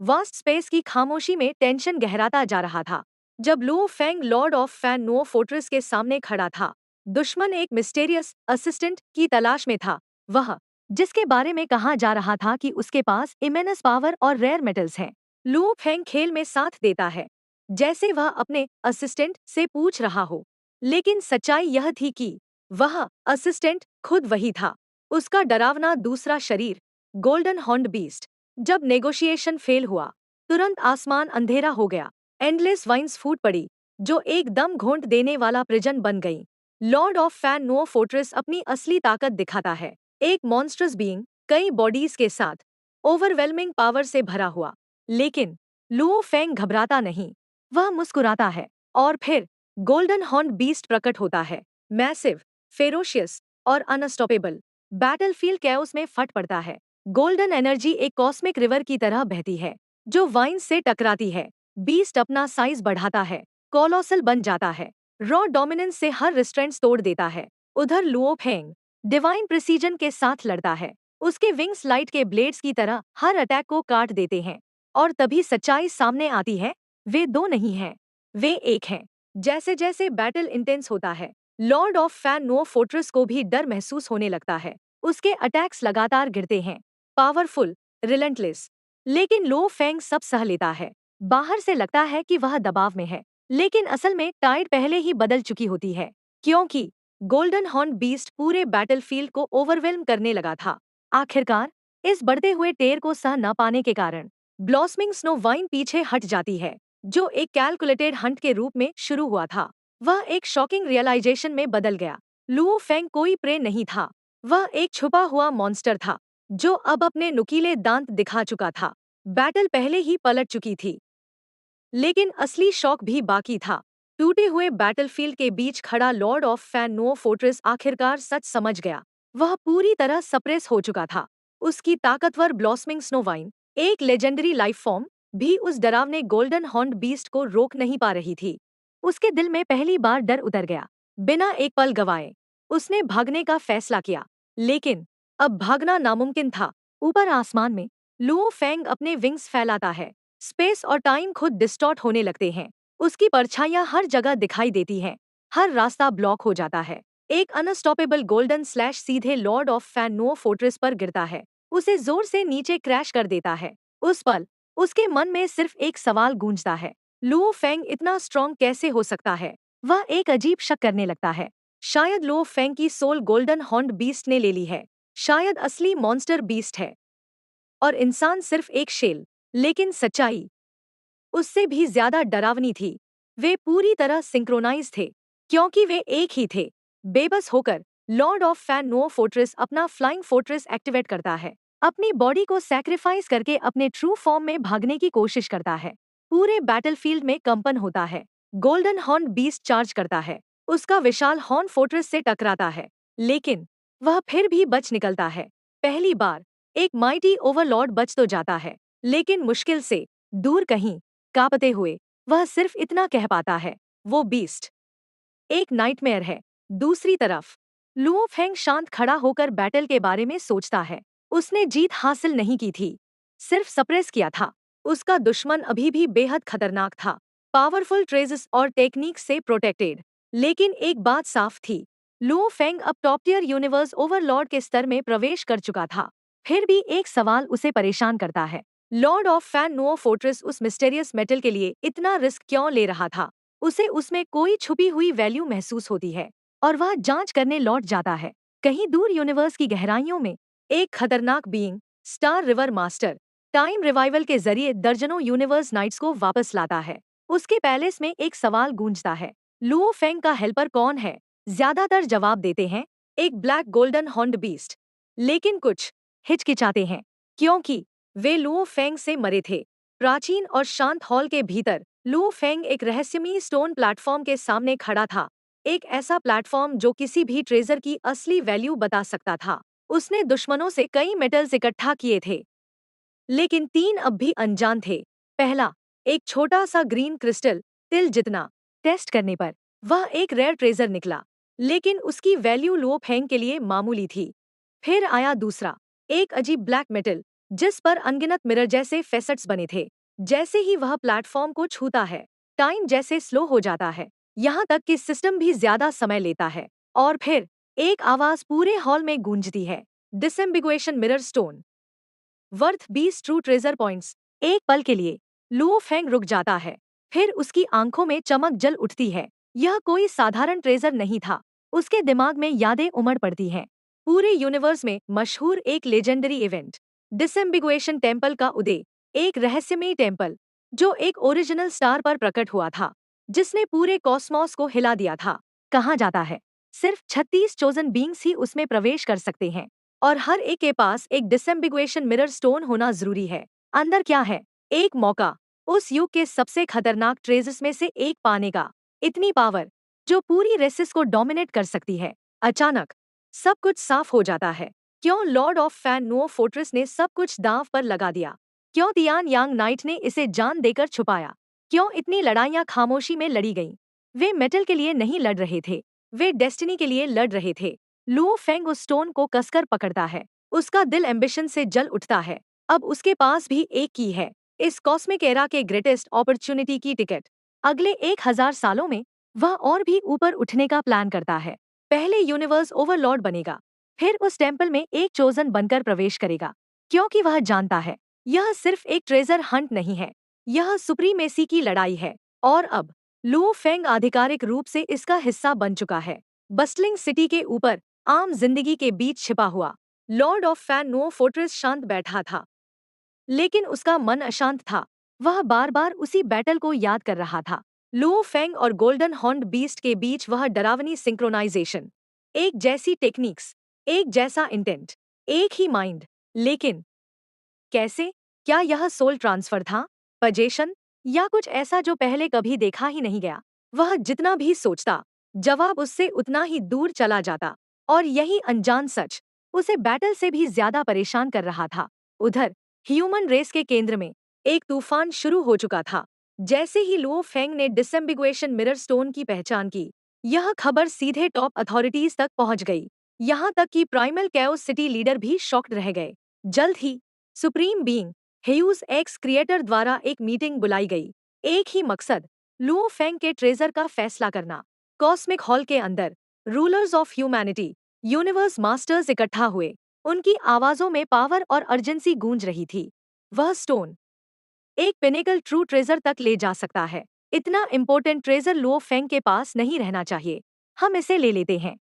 Vast space की खामोशी में टेंशन गहराता जा रहा था। जब Luo Feng lord of Fan Nuo fortress के सामने खड़ा था, दुश्मन एक मिस्टेरियस असिस्टेंट की तलाश में था। वह जिसके बारे में कहा जा रहा था कि उसके पास इमेनस पावर और रेयर मेटल्स हैं। लुओ फेंग खेल में साथ देता है, जैसे वह अपने असिस्टेंट से पूछ रहा हो। लेकिन सच्चाई यह थी कि वह असिस्टेंट खुद वही था, उसका डरावना दूसरा शरीर, गोल्डन हॉर्न्ड बीस्ट। जब नेगोशिएशन फेल हुआ, तुरंत आसमान अंधेरा हो गया। एंडलेस वाइन्स फूट पड़ी, जो एकदम घोंट देने वाला प्रिजन बन गई। Lord of Fan Nuo fortress अपनी असली ताकत दिखाता है, एक मॉन्स्ट्रस बीइंग, कई बॉडीज के साथ, ओवरवेलमिंग पावर से भरा हुआ। लेकिन लुओ फेंग घबराता नहीं, वह मुस्कुराता है। और फिर गोल्डन हॉर्न बीस्ट प्रकट होता है, मैसिव, फेरोशियस और अनस्टॉपेबल। बैटलफील्ड कैओस में फट पड़ता है। गोल्डन एनर्जी एक कॉस्मिक रिवर की तरह बहती है, जो वाइन्स से टकराती है। बीस्ट अपना साइज बढ़ाता है, कोलोसल बन जाता है, रॉ डोमिनेंस से हर रिस्ट्रेंट्स तोड़ देता है। उधर लुओ फेंग डिवाइन प्रिसीजन के साथ लड़ता है, उसके विंग्स लाइट के ब्लेड्स की तरह हर अटैक को काट देते हैं। और तभी सच्चाई सामने आती है, वे दो नहीं हैं, वे एक हैं। जैसे जैसे बैटल इंटेंस होता है, Lord of Fan Nuo fortress को भी डर महसूस होने लगता है। उसके अटैक्स लगातार गिरते हैं, पावरफुल, रिलेंटलेस। लेकिन लो फेंग सब सह लेता है। बाहर से लगता है कि वह दबाव में है, लेकिन असल में टाइड पहले ही बदल चुकी होती है, क्योंकि गोल्डन हॉर्न बीस्ट पूरे बैटलफील्ड को ओवरवेल्म करने लगा था। आखिरकार इस बढ़ते हुए टेर को सह न पाने के कारण ब्लॉसमिंग स्नो वाइन पीछे हट जाती है, जो एक कैलकुलेटेड हंट के रूप में शुरू हुआ था। वह एक शॉकिंग रियलाइजेशन में बदल गया। लुओ फेंग कोई प्रे नहीं था, वह एक छुपा हुआ मॉन्स्टर था, जो अब अपने नुकीले दांत दिखा चुका था। बैटल पहले ही पलट चुकी थी, लेकिन असली शौक भी बाकी था। टूटे हुए बैटलफील्ड के बीच खड़ा Lord of Fan Nuo fortress आखिरकार सच समझ गया। वह पूरी तरह सप्रेस हो चुका था। उसकी ताकतवर ब्लॉसमिंग स्नोवाइन, एक लेजेंडरी लाइफ फॉर्म, भी उस डरावने गोल्डन हॉर्न्ड बीस्ट को रोक नहीं पा रही थी। उसके दिल में पहली बार डर उतर गया। बिना एक पल गवाए उसने भागने का फैसला किया, लेकिन अब भागना नामुमकिन था। ऊपर आसमान में लुओ फेंग अपने विंग्स फैलाता है, स्पेस और टाइम खुद डिस्टॉर्ट होने लगते हैं। उसकी परछाइयां हर जगह दिखाई देती हैं, हर रास्ता ब्लॉक हो जाता है। एक अनस्टॉपेबल गोल्डन स्लैश सीधे Lord of Fan Nuo fortress पर गिरता है, उसे जोर से नीचे क्रैश कर देता है। उस पल उसके मन में सिर्फ एक सवाल गूंजता है, लुओ फेंग इतना स्ट्रॉन्ग कैसे हो सकता है? वह एक अजीब शक करने लगता है, शायद लुओ फेंग की सोल गोल्डन हॉर्न्ड बीस्ट ने ले ली है, शायद असली मॉन्स्टर बीस्ट है और इंसान सिर्फ एक शेल। लेकिन सच्चाई उससे भी ज्यादा डरावनी थी। वे पूरी तरह सिंक्रोनाइज थे, क्योंकि वे एक ही थे। बेबस होकर Lord of Fan Nuo fortress अपना फ्लाइंग फोर्ट्रेस एक्टिवेट करता है, अपनी बॉडी को सैक्रिफाइस करके अपने ट्रू फॉर्म में भागने की कोशिश करता है। पूरे बैटलफील्ड में कंपन होता है। गोल्डन हॉर्न बीस्ट चार्ज करता है, उसका विशाल हॉर्न फोर्ट्रेस से टकराता है, लेकिन वह फिर भी बच निकलता है। पहली बार एक माइटी ओवरलॉर्ड बच तो जाता है, लेकिन मुश्किल से, दूर कहीं कांपते हुए। वह सिर्फ इतना कह पाता है, वो बीस्ट एक नाइटमेयर है। दूसरी तरफ लुओ फेंग शांत खड़ा होकर बैटल के बारे में सोचता है। उसने जीत हासिल नहीं की थी, सिर्फ सप्रेस किया था। उसका दुश्मन अभी भी बेहद खतरनाक था, पावरफुल ट्रेजेस और टेक्निक से प्रोटेक्टेड। लेकिन एक बात साफ थी, लुओ फेंग अब टॉप टियर यूनिवर्स ओवरलॉर्ड के स्तर में प्रवेश कर चुका था। फिर भी एक सवाल उसे परेशान करता है, Lord of Fan Nuo fortress उस मिस्टेरियस मेटल के लिए इतना रिस्क क्यों ले रहा था? उसे उसमें कोई छुपी हुई वैल्यू महसूस होती है, और वह जांच करने लौट जाता है। कहीं दूर यूनिवर्स की गहराइयों में एक खतरनाक being, star river master, time revival के जरिए दर्जनों यूनिवर्स नाइट्स को वापस लाता है। उसके पैलेस में एक सवाल गूंजता है, लुओ फेंग का हेल्पर कौन है? ज्यादातर जवाब देते हैं, एक ब्लैक गोल्डन हॉर्न्ड बीस्ट। लेकिन कुछ हिचकिचाते हैं, क्योंकि वे लुओ फेंग से मरे थे। प्राचीन और शांत हॉल के भीतर लुओ फेंग एक रहस्यमयी स्टोन प्लेटफॉर्म के सामने खड़ा था, एक ऐसा प्लेटफॉर्म जो किसी भी ट्रेजर की असली वैल्यू बता सकता था। उसने दुश्मनों से कई मेटल्स इकट्ठा किए थे, लेकिन तीन अब भी अनजान थे। पहला, एक छोटा सा ग्रीन क्रिस्टल, तिल जितना। टेस्ट करने पर वह एक रेयर ट्रेजर निकला, लेकिन उसकी वैल्यू लुओ फेंग के लिए मामूली थी। फिर आया दूसरा, एक अजीब ब्लैक मेटल, जिस पर अनगिनत मिरर जैसे फेसेट्स बने थे। जैसे ही वह प्लेटफॉर्म को छूता है, टाइम जैसे स्लो हो जाता है, यहाँ तक कि सिस्टम भी ज्यादा समय लेता है। और फिर एक आवाज पूरे हॉल में गूंजती है, disambiguation mirror stone worth 20 true treasure points. एक पल के लिए लुओ फेंग रुक जाता है, फिर उसकी आंखों में चमक जल उठती है। यह कोई साधारण ट्रेजर नहीं था। उसके दिमाग में यादें उमड़ पड़ती हैं। पूरे यूनिवर्स में मशहूर एक लेजेंडरी इवेंट, डिसएम्बिगुएशन टेम्पल का उदय, एक रहस्यमयी टेम्पल जो एक ओरिजिनल स्टार पर प्रकट हुआ था, जिसने पूरे कॉस्मॉस को हिला दिया था। कहा जाता है सिर्फ 36 चोजन बींग्स ही उसमें प्रवेश कर सकते हैं, और हर एक के पास एक डिसएम्बिगुएशन मिरर स्टोन होना जरूरी है। अंदर क्या है? एक मौका, उस युग के सबसे खतरनाक ट्रेजर्स में से एक पाने का। इतनी पावर जो पूरी रेसिस को डोमिनेट कर सकती है। अचानक सब कुछ साफ हो जाता है। क्यों Lord of Fan Nuo fortress ने सब कुछ दांव पर लगा दिया? क्यों तियान यांग नाइट ने इसे जान देकर छुपाया? क्यों इतनी लड़ाइयाँ खामोशी में लड़ी गईं? वे मेटल के लिए नहीं लड़ रहे थे, वे डेस्टिनी के लिए लड़ रहे थे। लुओ फेंग उस स्टोन को कसकर पकड़ता है। उसका दिल एम्बिशन से जल उठता है। अब उसके पास भी एक की है, इस कॉस्मिक एरा के ग्रेटेस्ट अपॉर्चुनिटी की टिकट। अगले 1000 सालों में वह और भी ऊपर उठने का प्लान करता है। पहले यूनिवर्स ओवरलॉर्ड बनेगा, फिर उस टेम्पल में एक चोजन बनकर प्रवेश करेगा, क्योंकि वह जानता है यह सिर्फ एक ट्रेजर हंट नहीं है, यह सुप्रीमेसी की लड़ाई है। और अब लुओ फेंग आधिकारिक रूप से इसका हिस्सा बन चुका है। बस्टलिंग सिटी के ऊपर आम जिंदगी के बीच छिपा हुआ Lord of Fan Nuo fortress शांत बैठा था, लेकिन उसका मन अशांत था। वह बार बार उसी बैटल को याद कर रहा था, लुओ फेंग और गोल्डन हॉर्न्ड बीस्ट के बीच वह डरावनी सिंक्रोनाइजेशन। एक जैसी टेक्निक्स, एक जैसा इंटेंट, एक ही माइंड। लेकिन कैसे? क्या यह सोल ट्रांसफर था, पजेशन, या कुछ ऐसा जो पहले कभी देखा ही नहीं गया? वह जितना भी सोचता, जवाब उससे उतना ही दूर चला जाता। और यही अनजान सच उसे बैटल से भी ज्यादा परेशान कर रहा था। उधर ह्यूमन रेस के केंद्र में एक तूफान शुरू हो चुका था। जैसे ही लुओ फेंग ने डिसएम्बिगुएशन मिरर स्टोन की पहचान की, यह खबर सीधे टॉप अथॉरिटीज तक पहुंच गई। यहाँ तक कि प्राइमल कैओस सिटी लीडर भी शॉक्ड रह गए। जल्द ही सुप्रीम बीइंग हेयूस एक्स क्रिएटर द्वारा एक मीटिंग बुलाई गई। एक ही मकसद, लुओ फेंग के ट्रेजर का फैसला करना। कॉस्मिक हॉल के अंदर rulers of humanity, universe masters इकट्ठा हुए। उनकी आवाजों में पावर और अर्जेंसी गूंज रही थी। वह स्टोन एक पिनेकल ट्रू ट्रेजर तक ले जा सकता है। इतना इम्पोर्टेंट ट्रेजर लुओ फेंग के पास नहीं रहना चाहिए। हम इसे ले लेते हैं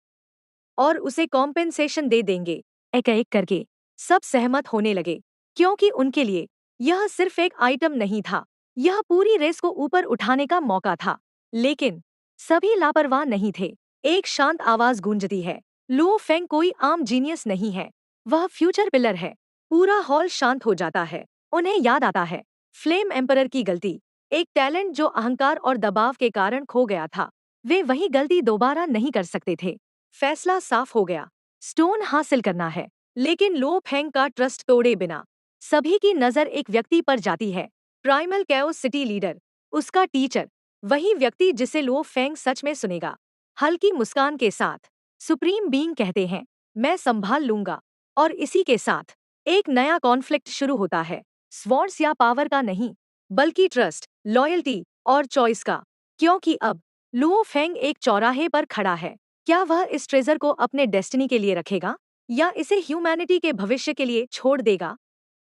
और उसे कॉम्पेंसेशन दे देंगे। एक एक करके सब सहमत होने लगे, क्योंकि उनके लिए यह सिर्फ एक आइटम नहीं था, यह पूरी रेस को ऊपर उठाने का मौका था। लेकिन सभी लापरवाह नहीं थे। एक शांत आवाज गूंजती है, लुओ फेंग कोई आम जीनियस नहीं है, वह फ्यूचर पिलर है। पूरा हॉल शांत हो जाता है। उन्हें याद आता है फ्लेम एम्परर की गलती, एक टैलेंट जो अहंकार और दबाव के कारण खो गया था। वे वही गलती दोबारा नहीं कर सकते थे। फैसला साफ हो गया, स्टोन हासिल करना है, लेकिन लो फेंग का ट्रस्ट तोड़े बिना। सभी की नजर एक व्यक्ति पर जाती है, प्राइमल कैओस सिटी लीडर, उसका टीचर, वही व्यक्ति जिसे लो फेंग सच में सुनेगा। हल्की मुस्कान के साथ सुप्रीम बीइंग कहते हैं, मैं संभाल लूंगा। और इसी के साथ एक नया कॉन्फ्लिक्ट शुरू होता है, स्वॉर्ड्स या पावर का नहीं, बल्कि ट्रस्ट, लॉयल्टी और चॉइस का। क्योंकि अब लुओ फेंग एक चौराहे पर खड़ा है। क्या वह इस ट्रेजर को अपने डेस्टिनी के लिए रखेगा, या इसे ह्यूमैनिटी के भविष्य के लिए छोड़ देगा?